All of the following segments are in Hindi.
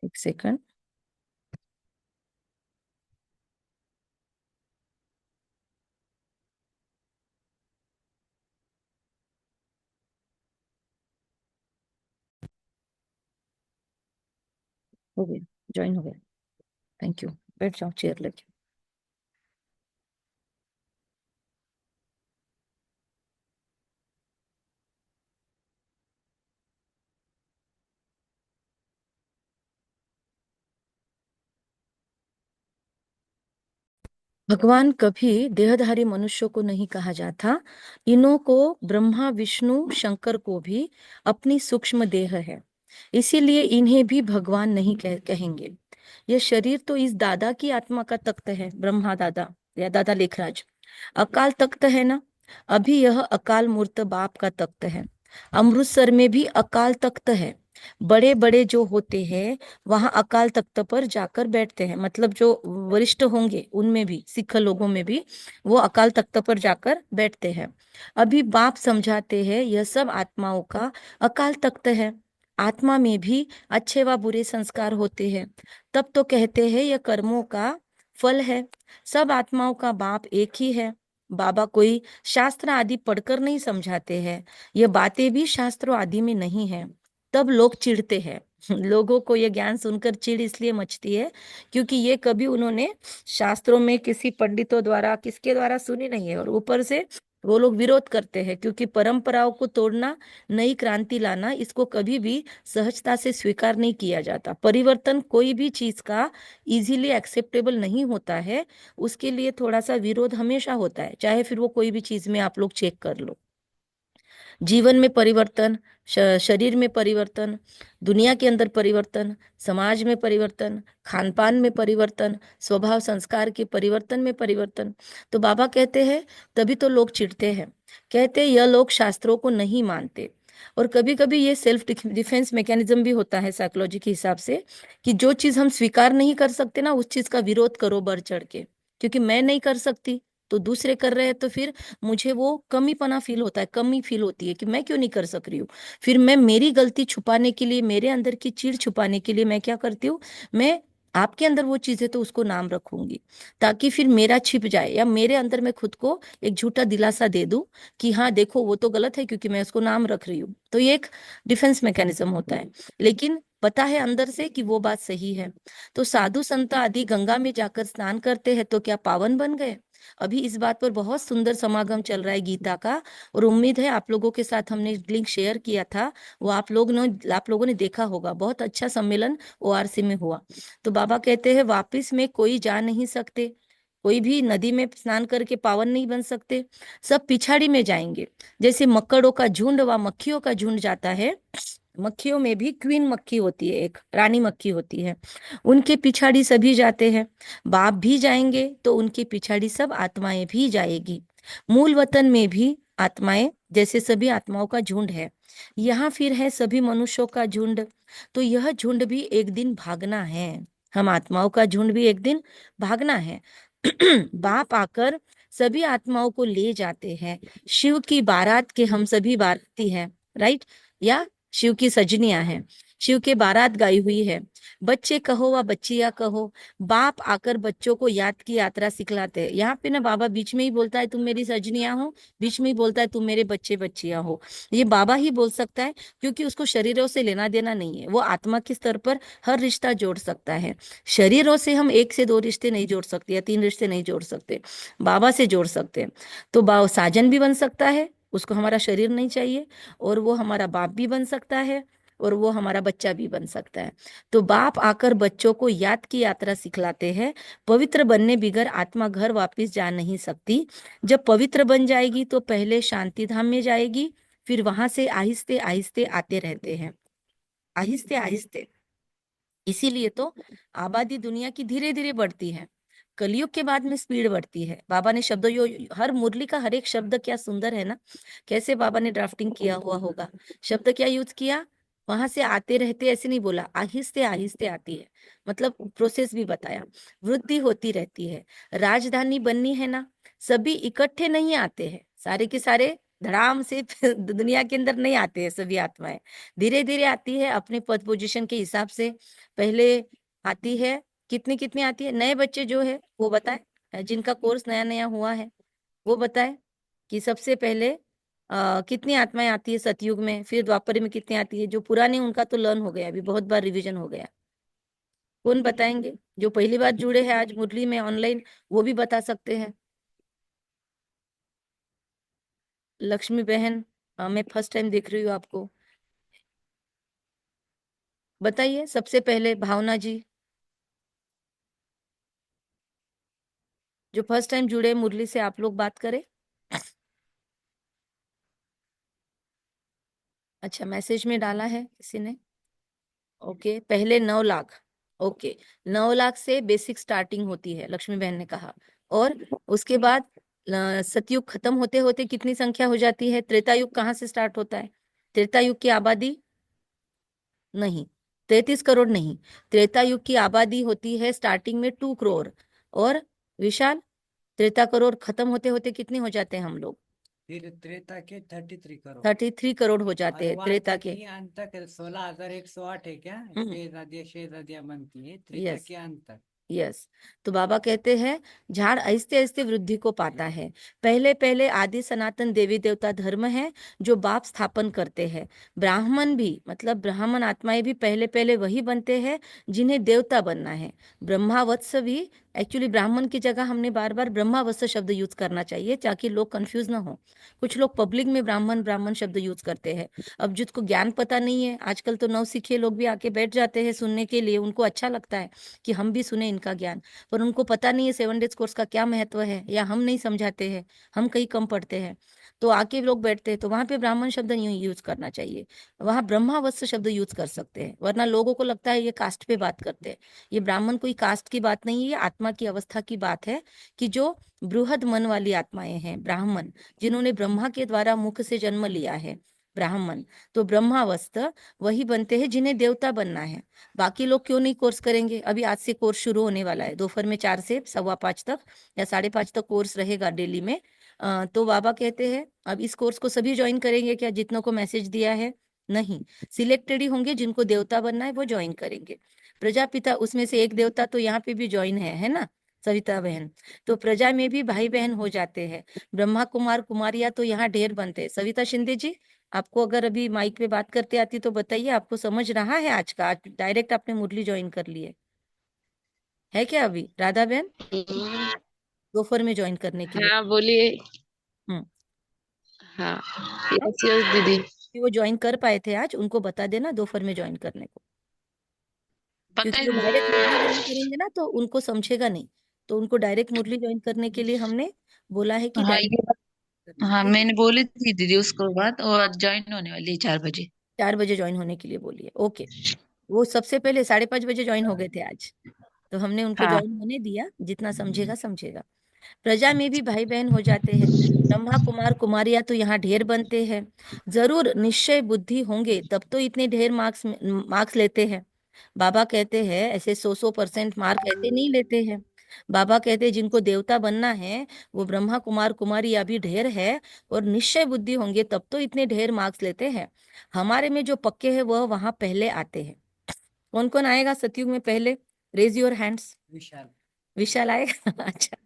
एक सेकंड। हो गया, ज्वाइन हो गया। Thank you. बैठ जाओ चेयर लेके। भगवान कभी देहधारी मनुष्यों को नहीं कहा जाता। इन्हों को ब्रह्मा विष्णु शंकर को भी अपनी सूक्ष्म देह है, इसीलिए इन्हें भी भगवान नहीं कहेंगे। यह शरीर तो इस दादा की आत्मा का तख्त है, ब्रह्मा दादा या दादा लेखराज। अकाल तख्त है ना, अभी यह अकाल मूर्त बाप का तख्त है। अमृतसर में भी अकाल तख्त है। बड़े बड़े जो होते हैं वहां अकाल तख्त पर जाकर बैठते हैं, मतलब जो वरिष्ठ होंगे उनमें भी, सिख लोगों में भी वो अकाल तख्त पर जाकर बैठते हैं। अभी बाप समझाते हैं यह सब आत्माओं का अकाल तख्त है। आत्मा में भी अच्छे व बुरे संस्कार होते हैं, तब तो कहते हैं यह कर्मों का फल है। सब आत्माओं का बाप एक ही है। बाबा कोई शास्त्र आदि पढ़कर नहीं समझाते हैं, ये बातें भी शास्त्रों आदि में नहीं है। तब लोग चिढ़ते हैं। लोगों को ये ज्ञान सुनकर चिढ़ इसलिए मचती है क्योंकि ये कभी उन्होंने शास्त्रों में किसी पंडितों द्वारा किसके द्वारा सुनी नहीं है, और ऊपर से वो लोग विरोध करते हैं क्योंकि परंपराओं को तोड़ना, नई क्रांति लाना, इसको कभी भी सहजता से स्वीकार नहीं किया जाता। परिवर्तन कोई भी चीज का इजीली एक्सेप्टेबल नहीं होता है, उसके लिए थोड़ा सा विरोध हमेशा होता है, चाहे फिर वो कोई भी चीज में आप लोग चेक कर लो। जीवन में परिवर्तन, शरीर में परिवर्तन, दुनिया के अंदर परिवर्तन, समाज में परिवर्तन, खान पान में परिवर्तन, स्वभाव संस्कार के परिवर्तन में परिवर्तन। तो बाबा कहते हैं तभी तो लोग चिढ़ते हैं, कहते हैं यह लोग शास्त्रों को नहीं मानते। और कभी कभी ये सेल्फ डिफेंस मैकेनिज्म भी होता है साइकोलॉजी के हिसाब से, कि जो चीज हम स्वीकार नहीं कर सकते ना, उस चीज का विरोध करो बढ़ चढ़ के, क्योंकि मैं नहीं कर सकती तो दूसरे कर रहे हैं, तो फिर मुझे वो कमीपना फील होता है, कमी फील होती है कि मैं क्यों नहीं कर सक रही हूँ। फिर मैं मेरी गलती छुपाने के लिए, मेरे अंदर की चीड़ छुपाने के लिए मैं क्या करती हूँ, मैं आपके अंदर वो चीज है तो उसको नाम रखूंगी, ताकि फिर मेरा छिप जाए, या मेरे अंदर मैं खुद को एक झूठा दिलासा दे दूं कि हाँ देखो वो तो गलत है क्योंकि मैं उसको नाम रख रही हूँ। तो ये एक डिफेंस मैकेनिज्म होता है, लेकिन पता है अंदर से कि वो बात सही है। तो साधु संत आदि गंगा में जाकर स्नान करते हैं तो क्या पावन बन गए? अभी इस बात पर बहुत सुंदर समागम चल रहा है गीता का, और उम्मीद है आप लोगों के साथ हमने लिंक शेयर किया था, वो आप लोगों ने देखा होगा। बहुत अच्छा सम्मेलन ओआरसी में हुआ। तो बाबा कहते हैं वापिस में कोई जा नहीं सकते, कोई भी नदी में स्नान करके पावन नहीं बन सकते, सब पिछाड़ी में जाएंगे। जैसे मकड़ों का झुंड व मक्खियों का झुंड जाता है, मक्खियों में भी क्वीन मक्खी होती है, एक रानी मक्खी होती है, उनके पिछाड़ी सभी जाते हैं। बाप भी जाएंगे तो उनके पिछाड़ी सब आत्माएं भी जाएगी। मूल वतन में भी आत्माएं, जैसे सभी आत्माओं का झुंड है, यहाँ फिर है सभी मनुष्यों का झुंड। तो यह झुंड भी एक दिन भागना है, हम आत्माओं का झुंड भी एक दिन भागना है। बाप आकर सभी आत्माओं को ले जाते हैं। शिव की बारात के हम सभी बाराती हैं, राइट? या शिव की सजनियां हैं, शिव के बारात गाई हुई है। बच्चे कहो व बच्चियां कहो, बाप आकर बच्चों को याद की यात्रा सिखलाते हैं। यहाँ पे ना बाबा बीच में ही बोलता है तुम मेरी सजनियां हो, बीच में ही बोलता है तुम मेरे बच्चे बच्चियां हो। ये बाबा ही बोल सकता है, क्योंकि उसको शरीरों से लेना देना नहीं है, वो आत्मा के स्तर पर हर रिश्ता जोड़ सकता है। शरीरों से हम एक से दो रिश्ते नहीं जोड़ सकते या तीन रिश्ते नहीं जोड़ सकते, बाबा से जोड़ सकते हैं। तो साजन भी बन सकता है, उसको हमारा शरीर नहीं चाहिए, और वो हमारा बाप भी बन सकता है, और वो हमारा बच्चा भी बन सकता है। तो बाप आकर बच्चों को याद की यात्रा सिखलाते हैं। पवित्र बनने बिगर आत्मा घर वापस जा नहीं सकती। जब पवित्र बन जाएगी तो पहले शांति धाम में जाएगी, फिर वहां से आहिस्ते आहिस्ते आते रहते हैं, आहिस्ते आहिस्ते। इसीलिए तो आबादी दुनिया की धीरे धीरे बढ़ती है, कलयुग के बाद में स्पीड बढ़ती है। बाबा ने शब्दों, यो हर मुरली का हर एक शब्द क्या सुंदर है ना, कैसे बाबा ने ड्राफ्टिंग किया हुआ होगा, शब्द क्या यूज किया, वहां से आते रहते ऐसे नहीं बोला, आहिस्ते आहिस्ते आती है, मतलब प्रोसेस भी बताया। वृद्धि होती रहती है, राजधानी बननी है ना, सभी इकट्ठे नहीं आते हैं, सारे के सारे धड़ाम से दुनिया के अंदर नहीं आते हैं सभी आत्माएं, धीरे धीरे आती है अपने पद पोजीशन के हिसाब से। पहले आती है, कितनी कितनी आती है, नए बच्चे जो है वो बताए, जिनका कोर्स नया नया हुआ है वो बताए कि सबसे पहले कितनी आत्माएं आती है सतयुग में, फिर द्वापर में कितनी आती है। जो पुराने उनका तो लर्न हो गया, अभी बहुत बार रिवीजन हो गया। कौन बताएंगे? जो पहली बार जुड़े हैं आज मुरली में ऑनलाइन, वो भी बता सकते हैं। लक्ष्मी बहन, मैं फर्स्ट टाइम देख रही हूँ आपको, बताइए सबसे पहले। भावना जी, जो फर्स्ट टाइम जुड़े मुरली से, आप लोग बात करें। अच्छा, मैसेज में डाला है किसी ने, ओके। पहले 9 लाख, ओके। 9 लाख से बेसिक स्टार्टिंग होती है, लक्ष्मी बहन ने कहा। और उसके बाद सतयुग खत्म होते होते कितनी संख्या हो जाती है? त्रेता युग कहाँ से स्टार्ट होता है? त्रेता युग की आबादी नहीं, 33 करोड़ नहीं, त्रेता युग की आबादी होती है स्टार्टिंग में 2 करोड़। और विशाल, त्रेता करोड़ खत्म होते होते कितने हो जाते हैं हम लोग? फिर त्रेता के 33 करोड़, 33 करोड़ हो और जाते हैं वहां त्रेता तक के। ही अंत तक 16,108 है क्या? शेषादियां बनती है त्रेता यस, के अंत तक। यस। तो बाबा कहते हैं झाड़ ऐसे ऐसे वृद्धि को पाता है। पहले पहले आदि सनातन देवी देवता धर्म है जो बाप स्थापन करते हैं। ब्राह्मण भी, मतलब ब्राह्मण आत्माएं भी पहले पहले वही बनते हैं जिन्हें देवता बनना है। ब्रह्मावत्स भी, एक्चुअली ब्राह्मण की जगह हमने बार बार ब्रह्मावत्स शब्द यूज करना चाहिए ताकि लोग कंफ्यूज ना हो। कुछ लोग पब्लिक में ब्राह्मण ब्राह्मण शब्द यूज करते हैं। अब जिसको ज्ञान पता नहीं है, आजकल तो नौसिखिए लोग भी आके बैठ जाते हैं सुनने के लिए, उनको अच्छा लगता है कि हम भी सुने इनका ज्ञान, पर उनको पता नहीं है 7 डेज कोर्स का क्या महत्व है, या हम नहीं समझाते हैं, हम कहीं कम पढ़ते हैं। तो आके लोग बैठते हैं, तो वहां पे ब्राह्मण शब्द नहीं यूज करना चाहिए, वहां ब्रह्मावत्स शब्द यूज कर सकते हैं, वरना लोगों को लगता है ये कास्ट पे बात करते हैं। ये ब्राह्मण कोई कास्ट की बात नहीं है, ये आत्मा की अवस्था की बात है कि जो बृहद मन वाली आत्माएं हैं ब्राह्मण, जिन्होंने ब्रह्मा के द्वारा मुख से जन्म लिया है, ब्राह्मण। तो ब्रह्मावस्थ वही बनते हैं जिन्हें देवता बनना है। बाकी लोग क्यों नहीं कोर्स करेंगे? अभी आज से कोर्स शुरू होने वाला है, दोपहर में 4 से 5:15 तक या 5:30 तक कोर्स रहेगा डेली में। तो बाबा कहते हैं अब इस कोर्स को सभी ज्वाइन करेंगे क्या, जितनों को मैसेज दिया है? नहीं, सिलेक्टेड ही होंगे, जिनको देवता बनना है वो ज्वाइन करेंगे। प्रजापिता उसमें से एक देवता तो यहाँ पे भी ज्वाइन है ना, सविता बहन। तो प्रजा में भी भाई बहन हो जाते हैं। ब्रह्मा कुमार कुमारियां तो यहाँ ढेर बनते हैं। सविता शिंदे जी, आपको अगर अभी माइक पे बात करते आती तो बताइए, आपको समझ रहा है आज का? आज डायरेक्ट आपने मुरली ज्वाइन कर लिए है क्या? अभी राधा बहन दोपहर में ज्वाइन करने के लिए। हाँ बोलिए। हम्म। हाँ, हाँ? यस यस दीदी। कि वो ज्वाइन कर पाए थे आज, उनको बता देना दोपहर में ज्वाइन करने को, पता क्योंकि है वो डायरेक्ट मुरली ज्वाइन दीदी। करेंगे ना तो उनको समझेगा नहीं। तो उनको डायरेक्ट मुरली ज्वाइन करने के लिए हमने बोला है कि हाँ डायरेक्ट ये करना, हाँ ठीक है? मैंने बोली थी दीदी उसको बात, और ज्वाइन होने वाली है 4 बजे। 4 बजे ज्वाइन होने के लिए बोलिए, ओके। वो सबसे पहले 5:30 बजे ज्वाइन हो गए थे आज, तो हमने उनको हाँ। ज्वाइन होने दिया, जितना समझेगा समझेगा। प्रजा में भी भाई बहन हो जाते हैं। ब्रह्मा कुमार कुमारियां तो यहाँ ढेर बनते हैं। जरूर निश्चय बुद्धि होंगे तब तो इतने ढेर मार्क्स मार्क्स लेते हैं। बाबा कहते हैं ऐसे 100% मार्क ऐसे नहीं लेते हैं। बाबा कहते हैं जिनको देवता बनना है वो ब्रह्मा कुमार कुमारी अभी ढेर है, और निश्चय बुद्धि होंगे तब तो इतने ढेर मार्क्स लेते हैं। हमारे में जो पक्के हैं वह वहां पहले आते हैं। कौन कौन आएगा सतयुग में पहले? Raise your hands. Vishal. Vishal आएगा अच्छा,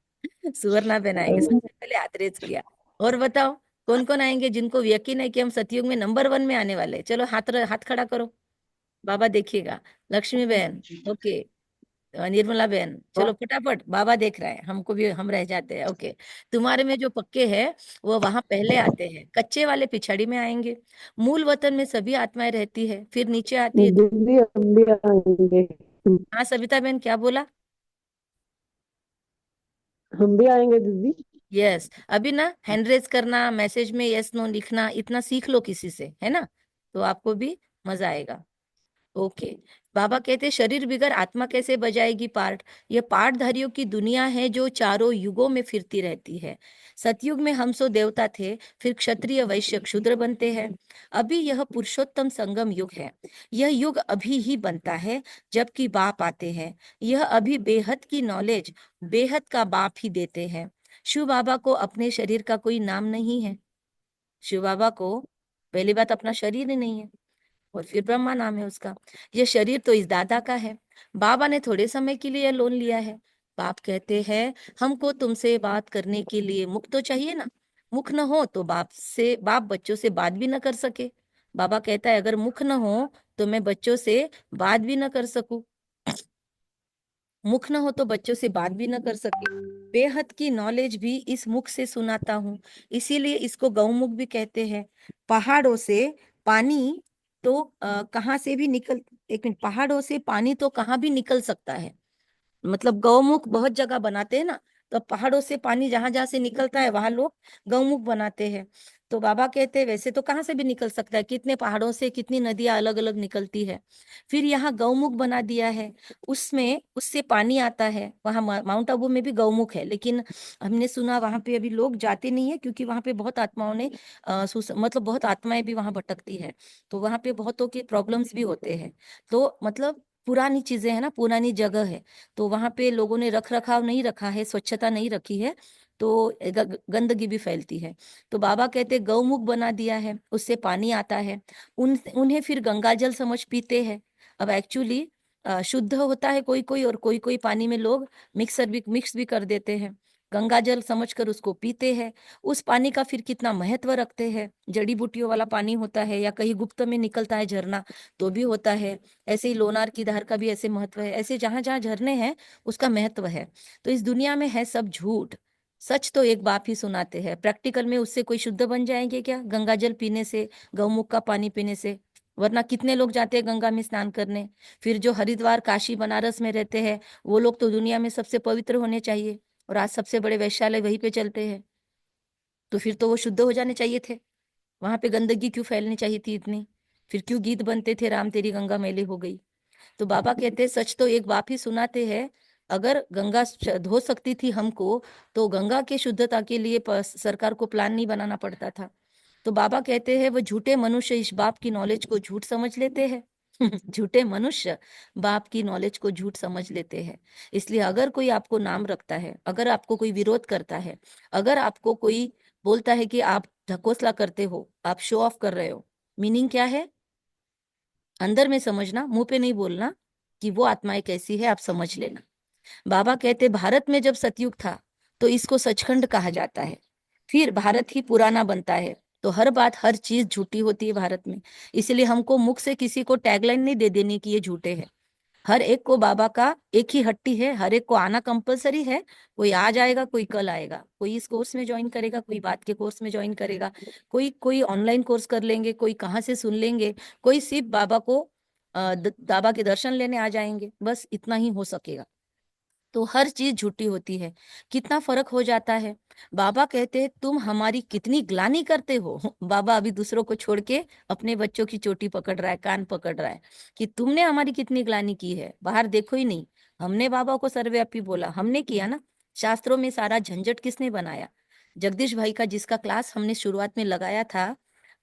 सुवर्णा बहन आएंगे, सबसे पहले हाथ रेज किया। और बताओ कौन कौन आएंगे जिनको यकीन है कि हम सतयुग में नंबर 1 में आने वाले हैं? चलो हाथ खड़ा करो, बाबा देखिएगा। लक्ष्मी बहन, ओके। निर्मला बहन, चलो फटाफट, बाबा देख रहा है हमको भी, हम रह जाते हैं, ओके। तुम्हारे में जो पक्के हैं वो वहां पहले आते हैं, कच्चे वाले पिछड़ी में आएंगे। मूल वतन में सभी आत्माएं रहती है, फिर नीचे आती है। दीदी हम भी आएंगे। हाँ सविता बहन, क्या बोला? हम भी आएंगे दीदी। यस, अभी ना हैंड रेज करना, मैसेज में यस नो लिखना, इतना सीख लो किसी से, है ना? तो आपको भी मजा आएगा, ओके। बाबा कहते शरीर बिगर आत्मा कैसे बजाएगी पार्ट? ये पार्टधारियों की दुनिया है जो चारों युगों में फिरती रहती है। सतयुग में हम सो देवता थे, फिर क्षत्रिय वैश्य शूद्र बनते हैं। अभी यह पुरुषोत्तम संगम युग है। यह युग अभी ही बनता है जबकि बाप आते हैं। यह अभी बेहद की नॉलेज बेहद का बाप ही देते हैं। शिव बाबा को अपने शरीर का कोई नाम नहीं है। शिव बाबा को पहली बात अपना शरीर ही नहीं है, और फिर ब्रह्मा नाम है उसका। ये शरीर तो इस दादा का है। बाबा ने थोड़े समय के लिए लोन लिया है। बाप कहते हैं हमको तुमसे बात करने के लिए मुख तो चाहिए ना। मुख न हो तो बाप बच्चों से बात भी न कर सके। बाबा कहता है अगर मुख न हो तो मैं बच्चों से बात भी न कर सकूं। मुख न हो तो बच्चों से बात भी न कर सके। बेहद की नॉलेज भी इस मुख से सुनाता हूँ, इसीलिए इसको गौमुख भी कहते हैं। पहाड़ों से पानी तो कहाँ से भी निकल, एक मिनट, पहाड़ों से पानी तो कहाँ भी निकल सकता है। मतलब गौमुख बहुत जगह बनाते हैं ना, तो पहाड़ों से पानी जहां जहां से निकलता है वहां लोग गौमुख बनाते हैं। तो बाबा कहते हैं वैसे तो कहाँ से भी निकल सकता है, कितने पहाड़ों से कितनी नदियां अलग अलग निकलती है। फिर यहाँ गौमुख बना दिया है, उसमें उससे पानी आता है। वहां माउंट आबू में भी गौमुख है, लेकिन हमने सुना वहां पे अभी लोग जाते नहीं है, क्योंकि वहां पे बहुत आत्माओं ने मतलब बहुत आत्माएं भी वहां भटकती है, तो वहां पे बहुतों के प्रॉब्लम्स भी होते हैं। तो मतलब पुरानी चीजें है ना, पुरानी जगह है, तो वहां पे लोगों ने रख रखाव नहीं रखा है, स्वच्छता नहीं रखी है, तो गंदगी भी फैलती है। तो बाबा कहते गौमुख बना दिया है, उससे पानी आता है। उन्हें फिर गंगा जल समझ पीते हैं। अब एक्चुअली शुद्ध होता है कोई कोई, और कोई कोई पानी में लोग मिक्स भी कर देते हैं। गंगा जल समझकर उसको पीते हैं। उस पानी का फिर कितना महत्व रखते हैं। जड़ी बूटियों वाला पानी होता है, या कहीं गुप्त में निकलता है झरना तो भी होता है। ऐसे ही लोनार की धार का भी ऐसे महत्व है। ऐसे जहां जहां झरने हैं उसका महत्व है। तो इस दुनिया में है सब झूठ, सच तो एक बाप ही सुनाते हैं। प्रैक्टिकल में उससे कोई शुद्ध बन जाएंगे क्या, गंगा जल पीने से, गौमुख का पानी पीने से? वरना कितने लोग जाते हैं गंगा में स्नान करने। फिर जो हरिद्वार काशी बनारस में रहते हैं वो लोग तो दुनिया में सबसे पवित्र होने चाहिए, और आज सबसे बड़े वैश्यालय वहीं पे चलते हैं, तो फिर तो वो शुद्ध हो जाने चाहिए थे। वहां पे गंदगी क्यों फैलनी चाहिए थी इतनी? फिर क्यों गीत बनते थे राम तेरी गंगा मैली हो गई? तो बाबा कहते हैं सच तो एक बाप ही सुनाते हैं। अगर गंगा धो सकती थी हमको, तो गंगा के शुद्धता के लिए सरकार को प्लान नहीं बनाना पड़ता था। तो बाबा कहते हैं वो झूठे मनुष्य इस बाप की नॉलेज को झूठ समझ लेते हैं। झूठे मनुष्य बाप की नॉलेज को झूठ समझ लेते हैं। इसलिए अगर कोई आपको नाम रखता है, अगर आपको कोई विरोध करता है, अगर आपको कोई बोलता है कि आप ढकोसला करते हो, आप शो ऑफ कर रहे हो, मीनिंग क्या है अंदर में समझना, मुंह पे नहीं बोलना कि वो आत्माएं कैसी है, आप समझ लेना। बाबा कहते भारत में जब सतयुग था तो इसको सचखंड कहा जाता है। फिर भारत ही पुराना बनता है, तो हर बात हर चीज झूठी होती है भारत में। इसलिए हमको मुख से किसी को टैगलाइन नहीं दे देनी कि ये झूठे हैं। हर एक को बाबा का एक ही हट्टी है, हर एक को आना कंपलसरी है। कोई आज आएगा, कोई कल आएगा, कोई इस कोर्स में ज्वाइन करेगा, कोई बात के कोर्स में ज्वाइन करेगा, कोई कोई ऑनलाइन कोर्स कर लेंगे, कोई कहाँ से सुन लेंगे, कोई सिर्फ बाबा को बाबा के दर्शन लेने आ जाएंगे, बस इतना ही हो सकेगा। तो हर चीज झूठी होती है। कितना फर्क हो जाता है। बाबा कहते हैं तुम हमारी कितनी ग्लानि करते हो। बाबा अभी दूसरों को छोड़ के अपने बच्चों की चोटी पकड़ रहा है, कान पकड़ रहा है, कि तुमने हमारी कितनी ग्लानि की है, बाहर देखो ही नहीं। हमने बाबा को सर्वव्यापी बोला, हमने किया ना। शास्त्रों में सारा झंझट किसने बनाया? जगदीश भाई का, जिसका क्लास हमने शुरुआत में लगाया था,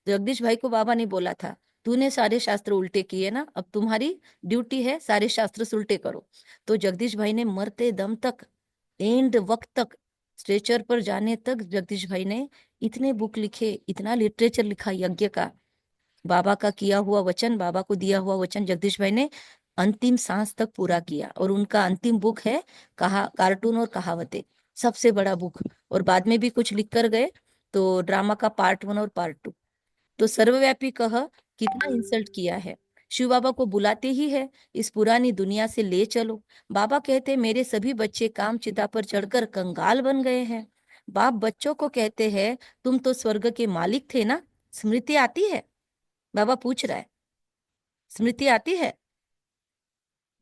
जगदीश भाई को बाबा ने बोला था तूने सारे शास्त्र उल्टे किए ना, अब तुम्हारी ड्यूटी है सारे शास्त्र उल्टे करो। तो जगदीश भाई ने मरते दम तक, एंड वक्त तक, स्ट्रेचर पर जाने तक जगदीश भाई ने इतने बुक लिखे, इतना लिटरेचर लिखा यज्ञ का। बाबा का किया हुआ वचन, बाबा को दिया हुआ वचन जगदीश भाई ने अंतिम सांस तक पूरा किया। और उनका अंतिम बुक है कहा कार्टून और कहावतें, सबसे बड़ा बुक। और बाद में भी कुछ लिख कर गए, तो ड्रामा का पार्ट 1 और पार्ट 2। तो सर्वव्यापी कह कितना इंसल्ट किया है। शिव बाबा को बुलाते ही है इस पुरानी दुनिया से ले चलो। बाबा कहते मेरे सभी बच्चे काम चिता पर चढ़कर कंगाल बन गए हैं। बाप बच्चों को कहते हैं तुम तो स्वर्ग के मालिक थे ना, स्मृति आती है? बाबा पूछ रहा है, स्मृति आती है?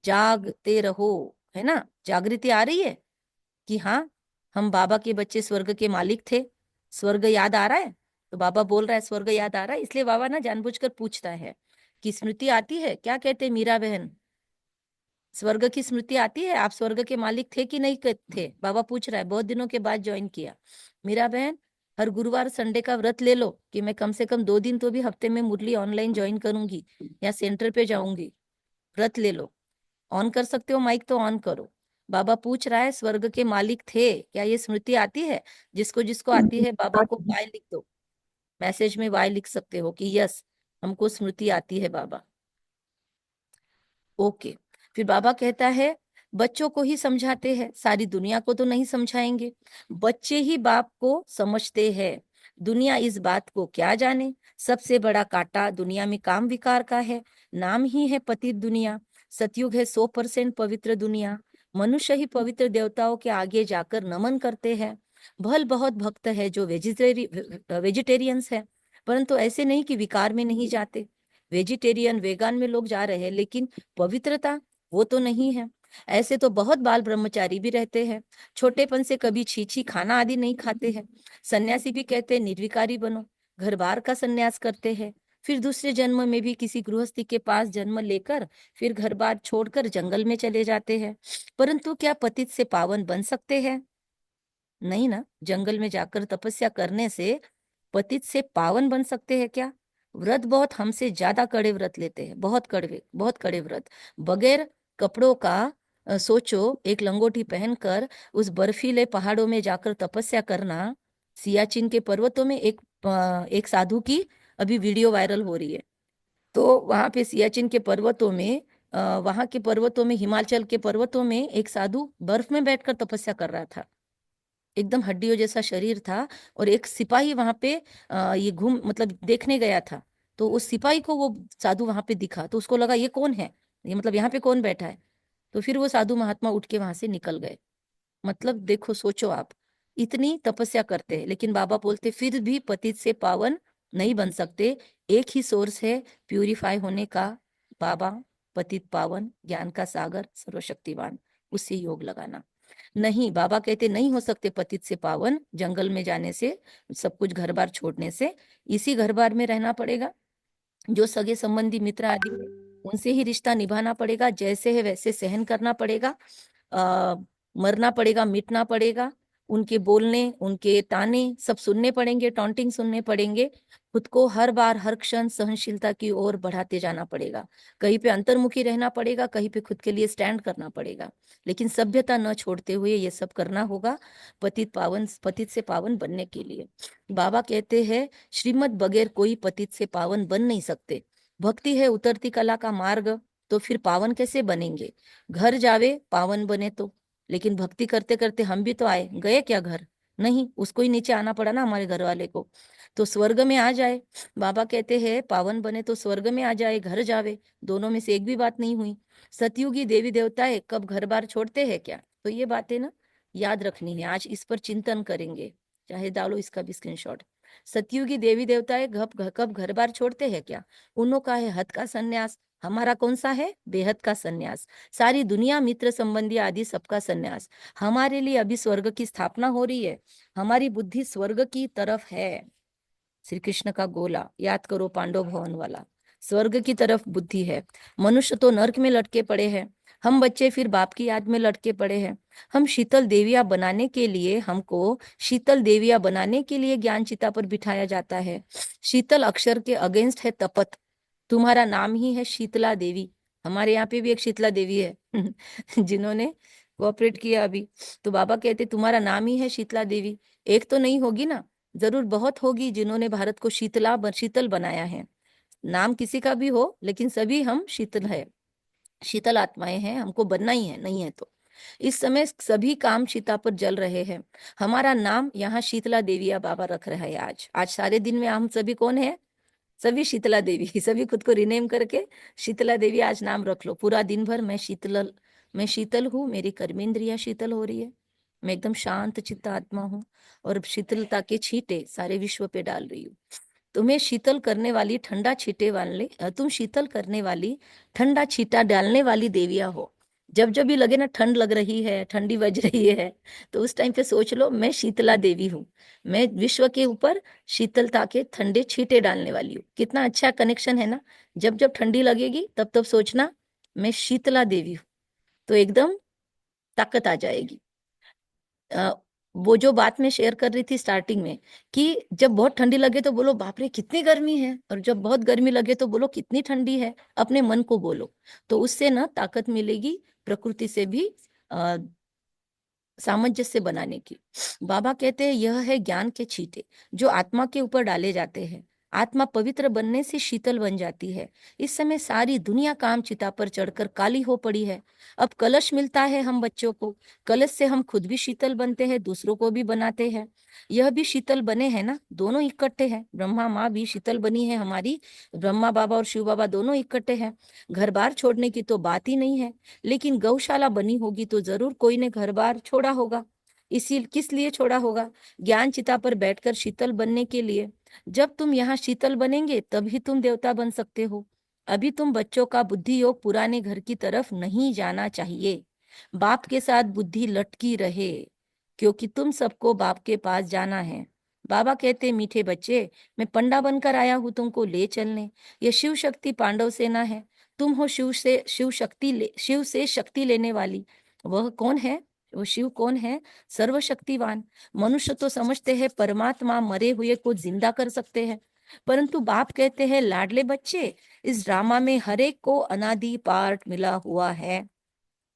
जागते रहो, है ना, जागृति आ रही है कि हाँ हम बाबा के बच्चे स्वर्ग के मालिक थे। स्वर्ग याद आ रहा है? तो बाबा बोल रहा है स्वर्ग याद आ रहा है। इसलिए बाबा ना जानबूझकर पूछता है कि स्मृति आती है क्या? कहते मीरा बहन, स्वर्ग की स्मृति आती है? आप स्वर्ग के मालिक थे कि नहीं थे? बाबा पूछ रहा है, बहुत दिनों के बाद ज्वाइन किया। मीरा बहन, हर गुरुवार संडे का व्रत ले लो कि मैं कम से कम 2 दिन तो भी हफ्ते में मुरली ऑनलाइन ज्वाइन करूंगी या सेंटर पे जाऊंगी। व्रत ले लो। ऑन कर सकते हो माइक तो ऑन करो। बाबा पूछ रहा है स्वर्ग के मालिक थे क्या? ये स्मृति आती है? जिसको जिसको आती है बाबा को बाय लिख दो। मैसेज में वाई लिख सकते हो कि यस हमको स्मृति आती है बाबा। ओके। फिर बाबा कहता है बच्चों को ही समझाते हैं, सारी दुनिया को तो नहीं समझाएंगे, बच्चे ही बाप को समझते हैं, दुनिया इस बात को क्या जाने। सबसे बड़ा कांटा दुनिया में काम विकार का है, नाम ही है पतित दुनिया। सतयुग है 100% पवित्र दुनिया, मनुष्य ही पवित्र देवताओं के आगे जाकर नमन करते हैं। भल बहुत भक्त है जो वेजिटेरियंस है, परंतु ऐसे नहीं कि विकार में नहीं जाते। वेजिटेरियन वेगान में लोग जा रहे हैं, लेकिन पवित्रता वो तो नहीं है। ऐसे तो बहुत बाल ब्रह्मचारी भी रहते हैं, छोटेपन से कभी छीछी खाना आदि नहीं खाते हैं। सन्यासी भी कहते हैं निर्विकारी बनो, घर बार का सन्यास करते हैं, फिर दूसरे जन्म में भी किसी गृहस्थी के पास जन्म लेकर फिर घर बार छोड़कर जंगल में चले जाते हैं। परंतु क्या पतित से पावन बन सकते हैं? नहीं ना। जंगल में जाकर तपस्या करने से पतित से पावन बन सकते हैं क्या? व्रत बहुत हमसे ज्यादा कड़े व्रत लेते हैं, बहुत कड़े व्रत। बगैर कपड़ों का सोचो, एक लंगोटी पहनकर उस बर्फीले पहाड़ों में जाकर तपस्या करना। सियाचिन के पर्वतों में एक साधु की अभी वीडियो वायरल हो रही है। तो वहां पे सियाचिन के पर्वतों में, वहां के पर्वतों में, हिमाचल के पर्वतों में एक साधु बर्फ में बैठकर तपस्या कर रहा था। एकदम हड्डियों जैसा शरीर था, और एक सिपाही वहां पे ये घूम मतलब देखने गया था। तो उस सिपाही को वो साधु वहां पे दिखा, तो उसको लगा ये कौन है, ये मतलब यहाँ पे कौन बैठा है। तो फिर वो साधु महात्मा उठ के वहां से निकल गए। मतलब देखो, सोचो आप, इतनी तपस्या करते हैं, लेकिन बाबा बोलते फिर भी पतित से पावन नहीं बन सकते। एक ही सोर्स है प्यूरिफाई होने का, बाबा पतित पावन ज्ञान का सागर सर्वशक्तिवान, उससे योग लगाना। नहीं, बाबा कहते नहीं हो सकते पतित से पावन जंगल में जाने से, सब कुछ घर बार छोड़ने से। इसी घर बार में रहना पड़ेगा, जो सगे संबंधी मित्र आदि हैं, उनसे ही रिश्ता निभाना पड़ेगा, जैसे है वैसे सहन करना पड़ेगा, मरना पड़ेगा, मिटना पड़ेगा, उनके बोलने, उनके ताने सब सुनने पड़ेंगे, टॉन्टिंग सुनने पड़ेंगे। खुद को हर बार हर क्षण सहनशीलता की ओर बढ़ाते जाना पड़ेगा। कहीं पे अंतर्मुखी रहना पड़ेगा, कहीं पे खुद के लिए स्टैंड करना पड़ेगा, लेकिन सभ्यता न छोड़ते हुए ये सब करना होगा पतित से पावन बनने के लिए। बाबा कहते हैं श्रीमत बगैर कोई पतित से पावन बन नहीं सकते। भक्ति है उतरती कला का मार्ग, तो फिर पावन कैसे बनेंगे? घर जावे पावन बने तो, लेकिन भक्ति करते करते हम भी तो आए, गए क्या घर? नहीं, उसको ही नीचे आना पड़ा ना हमारे घर वाले को। तो स्वर्ग में आ जाए, बाबा कहते हैं पावन बने तो स्वर्ग में आ जाए, घर जावे, दोनों में से एक भी बात नहीं हुई। सतयुगी देवी देवताएं कब घर बार छोड़ते हैं क्या? तो ये बातें ना याद रखनी है, आज इस पर चिंतन करेंगे, चाहे डालो इसका भी स्क्रीनशॉट। सतयुगी देवी देवताएं कब घर बार छोड़ते हैं क्या? उन्हों का है हद का सन्यास, हमारा कौन सा है? बेहद का सन्यास। सारी दुनिया मित्र संबंधी आदि सबका सन्यास। हमारे लिए अभी स्वर्ग की स्थापना हो रही है, हमारी बुद्धि स्वर्ग की तरफ है। श्री कृष्ण का गोला याद करो, पांडव भवन वाला, स्वर्ग की तरफ बुद्धि है। मनुष्य तो नर्क में लटके पड़े हैं, हम बच्चे फिर बाप की याद में लटके पड़े हैं। हम शीतल देविया बनाने के लिए, हमको शीतल देविया बनाने के लिए ज्ञान चिता पर बिठाया जाता है। शीतल अक्षर के अगेंस्ट है तपत, तुम्हारा नाम ही है शीतला देवी। हमारे यहाँ पे भी एक शीतला देवी है जिन्होंने कोऑपरेट किया अभी। तो बाबा कहते तुम्हारा नाम ही है शीतला देवी। एक तो नहीं होगी ना, जरूर बहुत होगी जिन्होंने भारत को शीतल बनाया है। नाम किसी का भी हो, लेकिन सभी हम शीतल है, शीतल आत्माएं हैं, हमको बनना ही है, नहीं है तो। इस समय सभी काम चिता पर जल रहे हैं। हमारा नाम यहाँ शीतला देविया बाबा रख रहा है। आज आज सारे दिन में हम सभी कौन है? सभी शीतला देवी सभी खुद को रिनेम करके शीतला देवी आज नाम रख लो। पूरा दिन भर मैं शीतल हूँ, मेरी कर्मेंद्रियां शीतल हो रही है, मैं एकदम शांत चित्त आत्मा हूँ, और शीतलता के छींटे सारे विश्व पे डाल रही हूँ। तुम्हें शीतल करने वाली ठंडा छींटे वाले, तुम शीतल करने वाली ठंडा छींटा डालने वाली देविया हो। जब जब भी लगे ना ठंड लग रही है, ठंडी बज रही है, तो उस टाइम पे सोच लो मैं शीतला देवी हूँ, मैं विश्व के ऊपर शीतलता के ठंडे छींटे डालने वाली हूँ। कितना अच्छा कनेक्शन है ना। जब जब ठंडी लगेगी तब तब सोचना मैं शीतला देवी हूँ, तो एकदम ताकत आ जाएगी। वो जो बात मैं शेयर कर रही थी स्टार्टिंग में, कि जब बहुत ठंडी लगे तो बोलो बाप रे कितनी गर्मी है, और जब बहुत गर्मी लगे तो बोलो कितनी ठंडी है, अपने मन को बोलो, तो उससे ना ताकत मिलेगी, प्रकृति से भी सामंजस्य बनाने की। बाबा कहते हैं यह है ज्ञान के छींटे जो आत्मा के ऊपर डाले जाते हैं। आत्मा पवित्र बनने से शीतल बन जाती है। इस समय सारी दुनिया काम चिता पर चढ़कर काली हो पड़ी है। अब कलश मिलता है हम बच्चों को, कलश से हम खुद भी शीतल बनते हैं, दूसरों को भी बनाते हैं। यह भी शीतल बने हैं ना, दोनों इकट्ठे हैं। ब्रह्मा माँ भी शीतल बनी है हमारी, ब्रह्मा बाबा और शिव बाबा दोनों इकट्ठे हैं। घर बार छोड़ने की तो बात ही नहीं है, लेकिन गौशाला बनी होगी तो जरूर कोई ने घर बार छोड़ा होगा। इसी किस लिए छोड़ा होगा? ज्ञान चिता पर बैठकर शीतल बनने के लिए। जब तुम यहाँ शीतल बनेंगे तभी तुम देवता बन सकते हो। अभी तुम बच्चों का बुद्धि योग पुराने घर की तरफ नहीं जाना चाहिए। बाप के साथ बुद्धि लटकी रहे, क्योंकि तुम सबको बाप के पास जाना है। बाबा कहते मीठे बच्चे, मैं पंडा बनकर आया हूँ तुमको ले चलने। ये शिव शक्ति पांडव सेना है। तुम हो शिव से शक्ति लेने वाली। वह कौन है? वो शिव कौन है? सर्वशक्तिवान। मनुष्य तो समझते हैं परमात्मा मरे हुए को जिंदा कर सकते हैं, परंतु बाप कहते हैं लाडले बच्चे, इस ड्रामा में हर एक को अनादि पार्ट मिला हुआ है।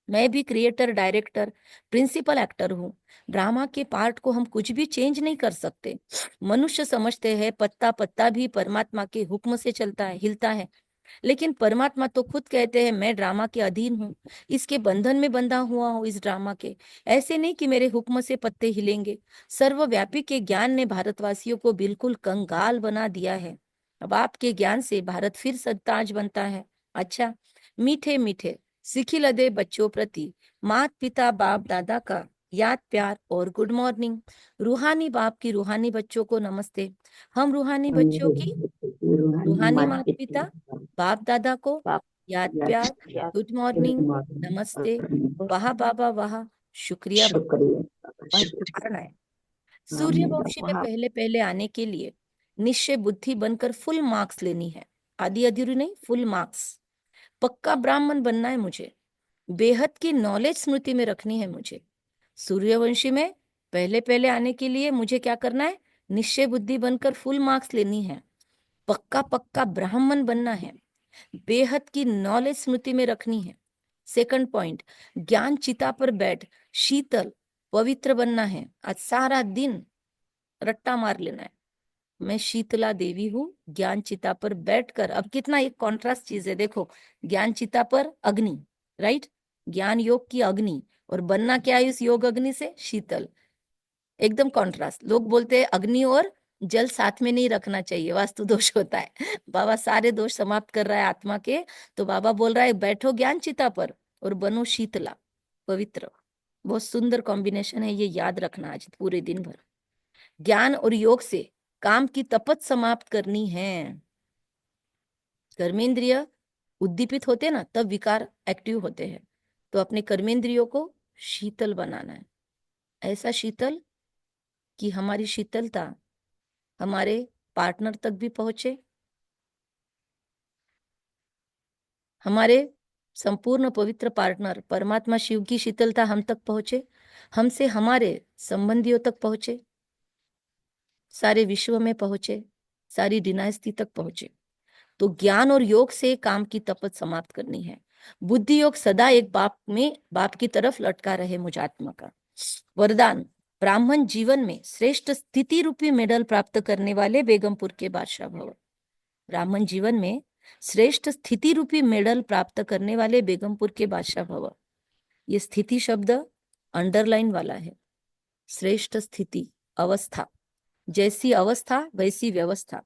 मैं भी क्रिएटर, डायरेक्टर, प्रिंसिपल एक्टर हूँ। ड्रामा के पार्ट को हम कुछ भी चेंज नहीं कर सकते। मनुष्य समझते हैं पत्ता पत्ता भी परमात्मा के हुक्म से चलता है, हिलता है, लेकिन परमात्मा तो खुद कहते हैं मैं ड्रामा के अधीन हूँ, इसके बंधन में बंधा हुआ हूँ, इस ड्रामा के। ऐसे नहीं कि मेरे हुक्म से पत्ते हिलेंगे। सर्वव्यापी के ज्ञान ने भारतवासियों को बिल्कुल कंगाल बना दिया है। अब आपके ज्ञान से भारत फिर सत्ताज बनता है। अच्छा, मीठे मीठे सिखिलदे बच्चों प्रति मात पिता बाप दादा का याद प्यार और गुड मॉर्निंग। रूहानी बाप की रूहानी बच्चों को नमस्ते। हम रूहानी बच्चों की रूहानी माता पिता बाप दादा को याद प्यार, गुड मॉर्निंग, नमस्ते, वाह बाबा वाह, शुक्रिया बाबा। वह धारणा है। सूर्यवंशी में पहले पहले आने के लिए निश्चय बुद्धि बनकर फुल मार्क्स लेनी है। आधी अधूरी नहीं, फुल मार्क्स। पक्का ब्राह्मण बनना है मुझे। बेहद की नॉलेज स्मृति में रखनी है मुझे। सूर्यवंशी में पहले पहले आने के लिए मुझे क्या करना है? निश्चय बुद्धि बनकर फुल मार्क्स लेनी है। पक्का पक्का ब्राह्मण बनना है। बेहद की नॉलेज स्मृति में रखनी है। सेकंड पॉइंट, ज्ञान चिता पर बैठ शीतल पवित्र बनना है। आज सारा दिन रट्टा मार लेना है, मैं शीतला देवी हूँ ज्ञान चिता पर बैठकर। अब कितना एक कॉन्ट्रास्ट चीज है, देखो, ज्ञान चिता पर अग्नि, राइट, ज्ञान योग की अग्नि, और बनना क्या है इस योग अग्नि से? शीतल। एकदम कॉन्ट्रास्ट। लोग बोलते हैं अग्नि और जल साथ में नहीं रखना चाहिए, वास्तु दोष होता है। बाबा सारे दोष समाप्त कर रहा है आत्मा के, तो बाबा बोल रहा है बैठो ज्ञान चिता पर और बनो शीतला, पवित्र। बहुत सुंदर कॉम्बिनेशन है ये, याद रखना आज पूरे दिन भर। ज्ञान और योग से काम की तपत समाप्त करनी है। कर्मेंद्रिय उद्दीपित होते ना, तब विकार एक्टिव होते हैं। तो अपने कर्मेंद्रियों को शीतल बनाना है, ऐसा शीतल कि हमारी शीतलता हमारे पार्टनर तक भी पहुंचे, हमारे संपूर्ण पवित्र पार्टनर परमात्मा शिव की शीतलता हम तक पहुंचे, हमसे हमारे संबंधियों तक पहुंचे, सारे विश्व में पहुंचे, सारी डिनास्टी तक पहुंचे। तो ज्ञान और योग से काम की तपत समाप्त करनी है। बुद्धि योग सदा एक बाप की तरफ लटका रहे मुझ आत्मा का। वरदान, ब्राह्मण जीवन में श्रेष्ठ स्थिति रूपी मेडल प्राप्त करने वाले बेगमपुर के बादशाह भव। ब्राह्मण जीवन में श्रेष्ठ स्थिति रूपी मेडल प्राप्त करने वाले बेगमपुर के बादशाह भव। ये स्थिति शब्द अंडरलाइन वाला है। श्रेष्ठ स्थिति, अवस्था, जैसी अवस्था वैसी व्यवस्था।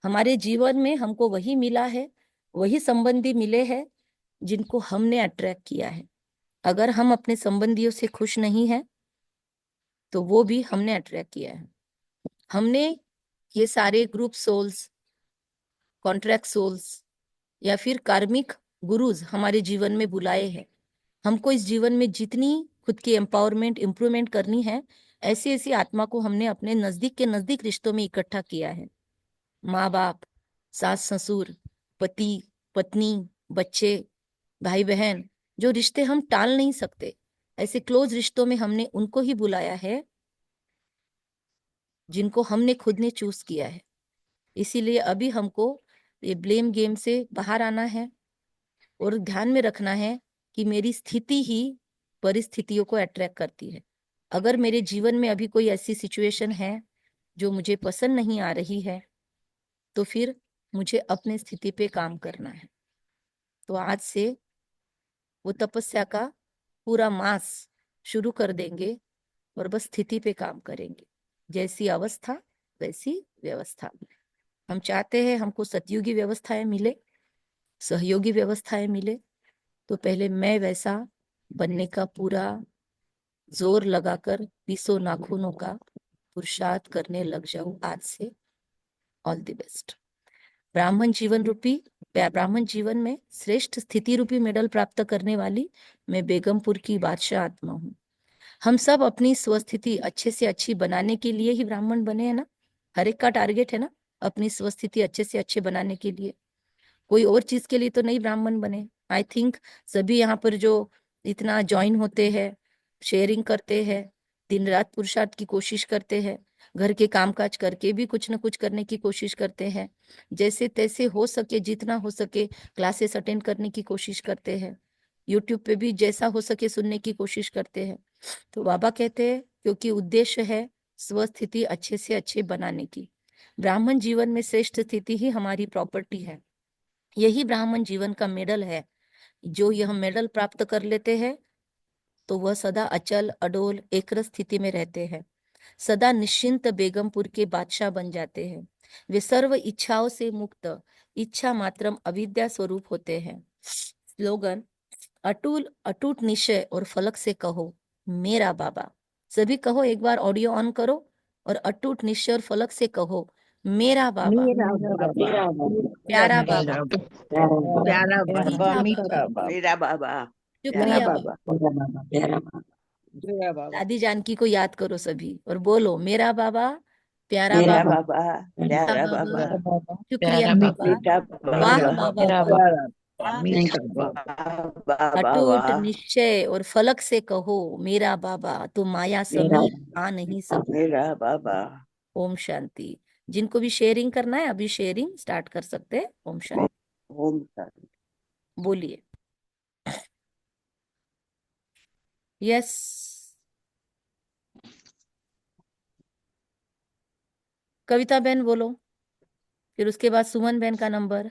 हमारे जीवन में हमको वही मिला है, वही संबंधी मिले हैं जिनको हमने अट्रैक्ट किया है। अगर हम अपने संबंधियों से खुश नहीं हैं तो वो भी हमने अट्रैक्ट किया है। हमने ये सारे ग्रुप सोल्स, कॉन्ट्रैक्ट सोल्स या फिर कार्मिक गुरुज हमारे जीवन में बुलाए हैं। हमको इस जीवन में जितनी खुद की एम्पावरमेंट, इंप्रूवमेंट करनी है, ऐसी ऐसी आत्मा को हमने अपने नजदीक के नजदीक रिश्तों में इकट्ठा किया है। माँ बाप, सास ससुर, पति पत्नी, बच्चे, भाई बहन, जो रिश्ते हम टाल नहीं सकते, ऐसे क्लोज रिश्तों में हमने उनको ही बुलाया है जिनको हमने खुद ने चूज किया है। इसीलिए अभी हमको ये ब्लेम गेम से बाहर आना है और ध्यान में रखना है कि मेरी स्थिति ही परिस्थितियों को अट्रैक्ट करती है। अगर मेरे जीवन में अभी कोई ऐसी सिचुएशन है जो मुझे पसंद नहीं आ रही है, तो फिर मुझे अपने स्थिति पे काम करना है। तो आज से वो तपस्या का पूरा मास शुरू कर देंगे और बस स्थिति पे काम करेंगे। जैसी अवस्था वैसी व्यवस्था। हम चाहते हैं हमको सतयुगी व्यवस्थाएं मिले, सहयोगी व्यवस्थाएं मिले, तो पहले मैं वैसा बनने का पूरा जोर लगाकर 20 नाखूनों का पुरुषार्थ करने लग जाऊं आज से। All the best. ब्राह्मण जीवन में श्रेष्ठ स्थिति रूपी मेडल प्राप्त करने वाली मैं बेगमपुर की बादशाह आत्मा हूँ। हम सब अपनी स्वस्थिति अच्छे से अच्छी बनाने के लिए ही ब्राह्मण बने हैं ना। हर एक का टारगेट है ना अपनी स्वस्थिति अच्छे से अच्छे बनाने के लिए, कोई और चीज के लिए तो नहीं ब्राह्मण बने। आई थिंक सभी यहाँ पर जो इतना ज्वाइन होते हैं, शेयरिंग करते हैं, दिन रात पुरुषार्थ की कोशिश करते हैं, घर के कामकाज करके भी कुछ न कुछ करने की कोशिश करते हैं, जैसे तैसे हो सके जितना हो सके क्लासेस अटेंड करने की कोशिश करते हैं, यूट्यूब पे भी जैसा हो सके सुनने की कोशिश करते हैं। तो बाबा कहते हैं क्योंकि उद्देश्य है स्वस्थिति अच्छे से अच्छे बनाने की। ब्राह्मण जीवन में श्रेष्ठ स्थिति ही हमारी प्रॉपर्टी है। यही ब्राह्मण जीवन का मेडल है। जो यह मेडल प्राप्त कर लेते हैं तो वह सदा अचल अडोल एकरस स्थिति में रहते हैं, सदा निश्चिंत बेगमपुर के बादशाह बन जाते हैं। वे सर्व इच्छाओं से मुक्त इच्छा मात्रम अविद्या स्वरूप होते हैं। स्लोगन, अटूट निश्चय और फलक से कहो मेरा बाबा। सभी कहो, एक बार ऑडियो ऑन करो और अटूट निश्चय और फलक से कहो मेरा बाबा, प्यारा बाबा, प्यारा बाबा, मीठा मीठा बाबा, बाबा, मेरा बाबा, प्यारा शुक्रिया बाबा, बाबा। मेरा बाबा, प्यारा बाबा, दादी जानकी को याद करो सभी और बोलो मेरा बाबा, प्यारा मेरा बाबा, बाबा, मीठा प्यारा बाबा, बाबा, शुक्रिया प्यारा बाबा, मीठा वाह बाबा, बाबा, प्यारा वाह। बाबा, मीठा बाबा, बाबा, अटूट वाह, निश्चय और फलक से कहो मेरा बाबा, तो माया मेरा समीप आ नहीं सकती। मेरा बाबा। ओम शांति। जिनको भी शेयरिंग करना है अभी शेयरिंग स्टार्ट कर सकते हैं। ओम शांति। ओम शांति। बोलिए। यस। कविता बहन बोलो, फिर उसके बाद सुमन बहन का नंबर,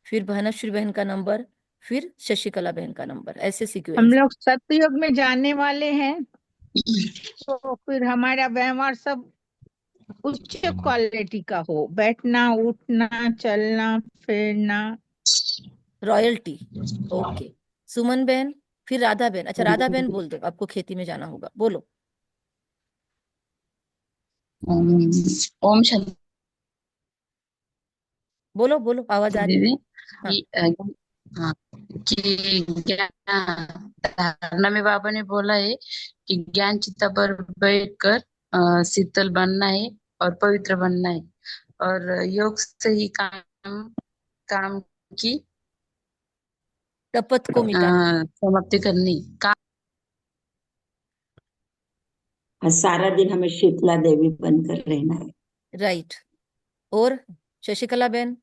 फिर भानुश्री बहन का नंबर, फिर शशिकला बहन का नंबर, ऐसे हम सीक्वेंस। लोग सतयुग में जाने वाले हैं, तो फिर हमारा व्यवहार सब उच्च क्वालिटी का हो, बैठना उठना चलना फिरना। रॉयल्टी। ओके। सुमन बहन, फिर राधा बहन। अच्छा राधा बहन बोल दो, आपको खेती में जाना होगा, बोलो। ओम शांति बोलो बोलो, आवाज आ रही है। दीदी। हाँ। हाँ, कि ज्ञान धारणा में बाबा ने बोला है कि ज्ञान चित्ता पर बैठकर शीतल बनना है और पवित्र बनना है, और योग से ही काम काम की तपत को मिटाना। समाप्ति करनी। सारा दिन हमें शीतला देवी बनकर रहना है। राइट। और शशिकला बहन,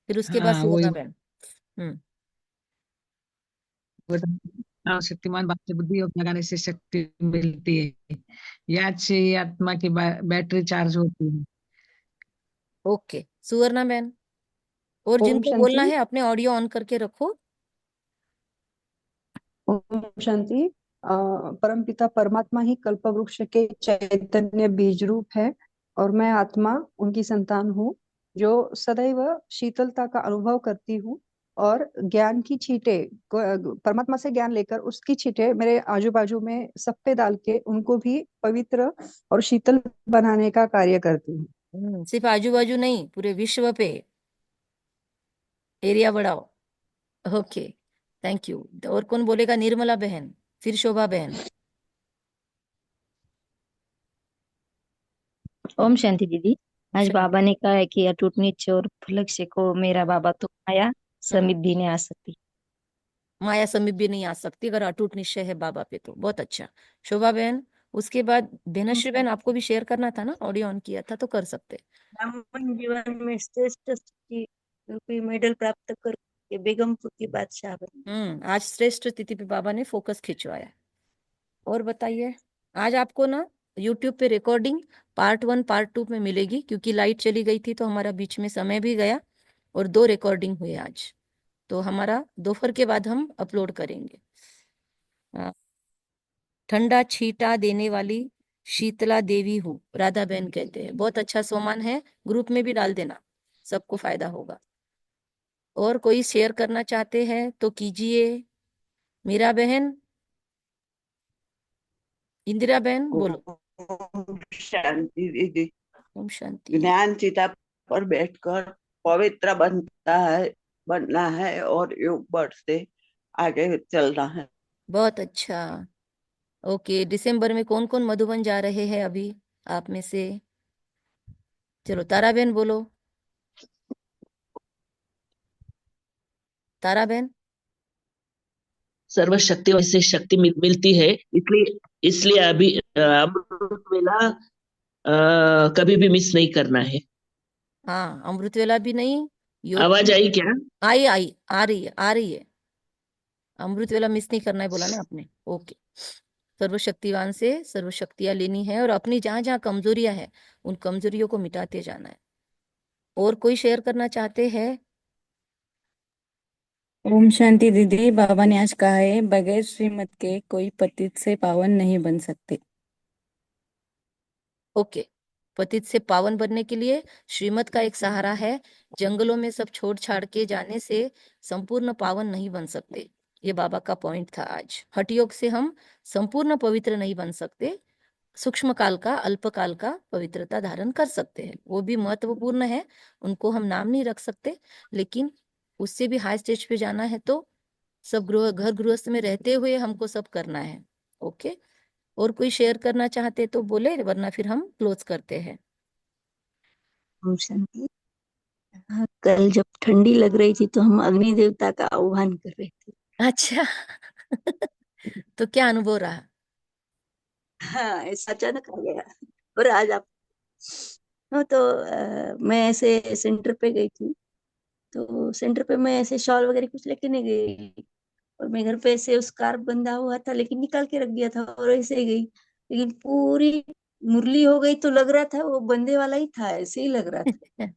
फिर उसके बाद हाँ वही सुवर्णा बहन। शक्तिमान बात से बुद्धि योग लगाने से शक्ति मिलती है, याद से ही आत्मा की बैटरी चार्ज होती है। ओके सुवर्णा बहन। और ओम जिनको बोलना शांति। है अपने ऑडियो ऑन करके रखो। ओम शांति। परमपिता परमात्मा ही कल्पवृक्ष के चैतन्य बीज रूप है और मैं आत्मा उनकी संतान हूँ, जो सदैव शीतलता का अनुभव करती हूँ और ज्ञान की छींटे परमात्मा से ज्ञान लेकर उसकी छींटे मेरे आजू बाजू में सब पे डाल के उनको भी पवित्र और शीतल बनाने का कार्य करती हूँ। सिर्फ आजू बाजू नहीं, पूरे विश्व पे एरिया बढ़ाओ। Okay thank you. और कौन बोलेगा? निर्मला बहन, फिर शोभा बहन। ओम शांति दीदी। आज शांति। बाबा ने कहा है कि अटूट निश्चय और फलक से को मेरा बाबा, तो माया समीप भी नहीं आ सकती। माया समीप भी नहीं आ सकती अगर अटूट निश्चय है बाबा पे, तो बहुत अच्छा। शोभा बहन, उसके बाद धनश्री बहन, आपको भी शेयर करना था ना, ऑडियो ऑन किया था तो कर सकते। ब्राह्मण जीवन में श्रेष्ठ स्थिति रूपी मेडल प्राप्त करके बेगमपुर की बादशाह बनी। आज श्रेष्ठ स्थिति पे बाबा ने फोकस खिंचवाया। और बताइए। आज आपको ना YouTube पे रिकॉर्डिंग पार्ट 1 पार्ट 2 में मिलेगी, क्योंकि लाइट चली गई थी तो हमारा बीच में समय भी गया और 2 रिकॉर्डिंग हुए आज, तो हमारा दोपहर के बाद हम अपलोड करेंगे। ठंडा छींटा देने वाली शीतला देवी हूँ, राधा बहन कहते हैं। बहुत अच्छा सोमान है, ग्रुप में भी डाल देना, सबको फायदा होगा। और कोई शेयर करना चाहते हैं तो कीजिए। मीरा बहन, इंदिरा बहन बोलो। ओम शांति दीदी। ओम शांति। ज्ञान चिता पर बैठकर पवित्र बनना है और योग बल से आगे चलना है। बहुत अच्छा। ओके, दिसंबर में कौन कौन मधुबन जा रहे हैं अभी आप में से? चलो तारा बहन बोलो। तारा बहन। सर्वशक्ति से शक्ति मिलती है, इसलिए इसलिए अभी अमृत वेला कभी भी मिस नहीं करना है। हाँ, अमृत वेला भी नहीं, योग आवाज आई क्या? आई आई आ रही है, आ रही है। अमृत वेला मिस नहीं करना है बोला ना आपने। ओके, सर्वशक्तिवान से सर्वशक्तियां लेनी है और अपनी जहां जहां कमजोरियां है उन कमजोरियों को मिटाते जाना है। और कोई शेयर करना चाहते हैं? ओम शांति दीदी। बाबा ने आज कहा है बगैर श्रीमत के कोई पतित से पावन नहीं बन सकते। ओके, पतित से पावन बनने के लिए श्रीमत का एक सहारा है। जंगलों में सब छोड़ छाड़ के जाने से संपूर्ण पावन नहीं बन सकते, ये बाबा का पॉइंट था आज। हठ योग से हम संपूर्ण पवित्र नहीं बन सकते, सूक्ष्म काल का अल्प काल का पवित्रता धारण कर सकते हैं, वो भी महत्वपूर्ण है। उनको हम नाम नहीं रख सकते, लेकिन उससे भी हाई स्टेज पे जाना है तो सब घर गृहस्थ में रहते हुए हमको सब करना है। ओके, और कोई शेयर करना चाहते तो बोले, वरना फिर हम क्लोज करते हैं। ओम शांति। हाँ, कल जब ठंडी लग रही थी तो हम अग्नि देवता का आह्वान कर रहे थे। अच्छा तो क्या अनुभव रहा? हाँ, ऐसा अचानक आ गया। और आज आप हाँ, तो मैं ऐसे सेंटर पे गई थी, तो सेंटर पे मैं ऐसे शॉल वगैरह कुछ लेके नहीं गई, और मैं घर पे ऐसे स्कार्फ बंधा हुआ था लेकिन निकाल के रख दिया था और ऐसे ही गई, लेकिन पूरी मुरली हो गई तो लग रहा था वो बंधे वाला ही था, ऐसे ही लग रहा था।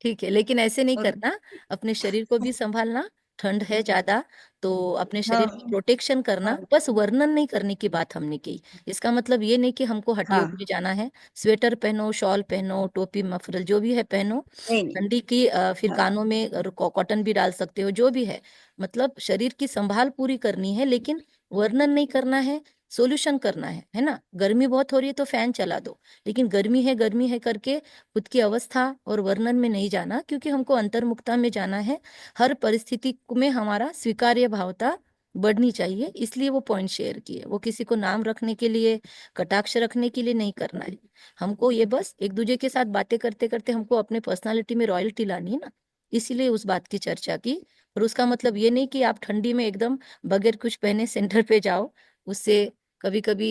ठीक है, लेकिन ऐसे नहीं और करना, अपने शरीर को भी संभालना। ठंड है ज्यादा तो अपने शरीर हाँ की प्रोटेक्शन करना, हाँ बस वर्णन नहीं करने की बात हमने की। इसका मतलब ये नहीं कि हमको हटियों हाँ, में जाना है। स्वेटर पहनो, शॉल पहनो, टोपी मफरल जो भी है पहनो। नहीं नहीं, ठंडी की फिर हाँ कानों में कॉटन भी डाल सकते हो, जो भी है। मतलब शरीर की संभाल पूरी करनी है, लेकिन वर्णन नहीं करना है, सोल्यूशन करना है ना। गर्मी बहुत हो रही है तो फैन चला दो, लेकिन गर्मी है करके खुद की अवस्था और वर्णन में नहीं जाना, क्योंकि हमको अंतर्मुखता में जाना है। हर परिस्थिति में हमारा स्वीकार्य भावता बढ़नी चाहिए, इसलिए वो पॉइंट शेयर किए। वो किसी को नाम रखने के लिए, कटाक्ष रखने के लिए नहीं करना है हमको। ये बस एक दूसरे के साथ बातें करते करते हमको अपने पर्सनालिटी में रॉयल्टी लानी है ना, इसीलिए उस बात की चर्चा की। और उसका मतलब ये नहीं कि आप ठंडी में एकदम बगैर कुछ पहने सेंटर पे जाओ, उससे कभी कभी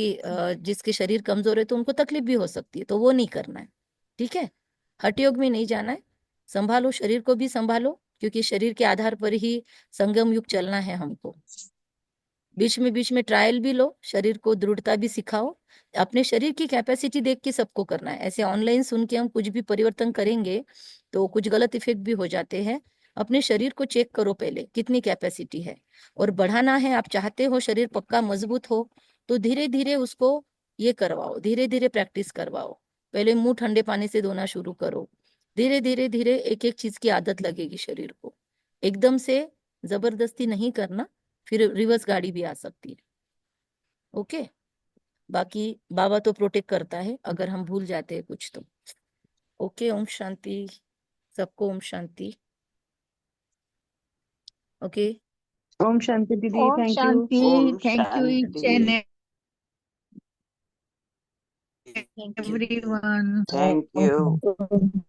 जिसके शरीर कमजोर है तो उनको तकलीफ भी हो सकती है, तो वो नहीं करना है। ठीक है, हठ योग में नहीं जाना है। संभालो, शरीर को भी संभालो, क्योंकि शरीर के आधार पर ही संगम युग चलना है हमको। बीच में ट्रायल भी लो, शरीर को दृढ़ता भी सिखाओ। अपने शरीर की कैपेसिटी देख के सबको करना है। ऐसे ऑनलाइन सुन के हम कुछ भी परिवर्तन करेंगे तो कुछ गलत इफेक्ट भी हो जाते हैं। अपने शरीर को चेक करो पहले, कितनी कैपेसिटी है। और बढ़ाना है, आप चाहते हो शरीर पक्का मजबूत हो, तो धीरे धीरे उसको ये करवाओ, धीरे धीरे प्रैक्टिस करवाओ। पहले मुंह ठंडे पानी से धोना शुरू करो, धीरे धीरे धीरे एक एक चीज की आदत लगेगी शरीर को। एकदम से जबरदस्ती नहीं करना, फिर रिवर्स गाड़ी भी आ सकती है। ओके, बाकी बाबा तो प्रोटेक्ट करता है अगर हम भूल जाते हैं कुछ तो। ओके, ओम शांति, सबको ओम शांति। ओके, ओम शांति दीदी, Om thank you. Shanti. Om thank you each Shanti. And thank you. Everyone. Thank you.